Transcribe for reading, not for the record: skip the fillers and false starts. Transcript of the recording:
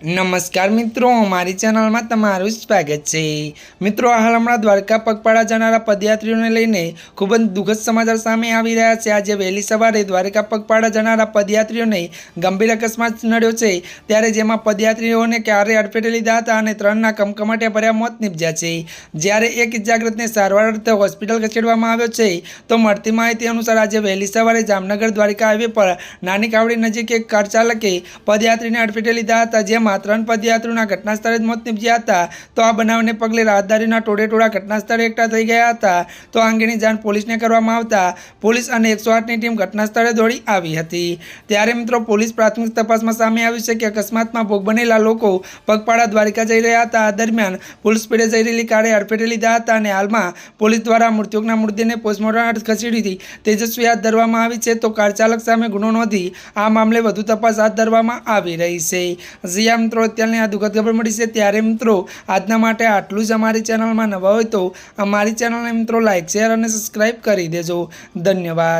नमस्कार मित्रों, हमारी चैनल में तमारुं स्वागत है। मित्रों, हाल हमણાં દ્વારકા પગપાળા જનારા પદયાત્રીઓને લઈને ખૂબ જ દુઃખદ સમાચાર સામે આવી રહ્યા છે। આજે વહેલી સવારે દ્વારકા પગપાળા જનારા પદયાત્રીઓને ગંભીર અકસ્માત નડ્યો છે, ત્યારે જેમાં પદયાત્રીઓને કારે અડફેટે લીધા હતા અને 3ના કમકમાટે ભર્યા મોત નીપજ્યા છે। જ્યારે એક ઇજાગ્રસ્તને સારવાર અર્થે હોસ્પિટલ ખસેડવામાં આવ્યો છે, તો મળતી માહિતી અનુસાર આજે વહેલી સવારે જામનગર દ્વારકા હાઈવે પર નાની કાવડી નજીક એક કાર ચાલકે પદયાત્રીને અડફેટે લીધા હતા, જેમાં 3 પદયાત્રીઓના ઘટના સ્થળે જ મોત નીપજ્યા હતા। તો આ બનાવને પગલે રાહદારીના ટોળેટોળા ઘટના સ્થળે એકઠા થઈ ગયા હતા। તો આ અંગેની જાણ પોલીસને કરવામાં આવતા પોલીસ અને 108ની ટીમ ઘટના સ્થળે દોડી આવી હતી। ત્યારે મિત્રો, પોલીસ પ્રાથમિક તપાસમાં સામે આવ્યું છે કે અકસ્માતમાં ભોગ બનેલા લોકો પગપાળા દ્વારકા જઈ રહ્યા હતા। આ દરમિયાન ફૂલ સ્પીડે જઈ રહેલી કારે અડફેટે લીધા હતા અને હાલમાં પોલીસ દ્વારા મૃતકના મૃતદેહને પોસ્ટમોર્ટમ અર્થે ખસેડી તેજસ્વી હાથ ધરવામાં આવી છે। તો કાર ચાલક સામે ગુનો નોંધી આ મામલે વધુ તપાસ હાથ ધરવામાં આવી રહી છે। મિત્રો, અત્યારની આ દુઃખદ ખબર મળી છે। ત્યારે મિત્રો, આજના માટે આટલું જ। અમારી ચેનલમાં નવા હોય તો અમારી ચેનલને મિત્રો લાઇક, શેર અને સબસ્ક્રાઈબ કરી દેજો। ધન્યવાદ।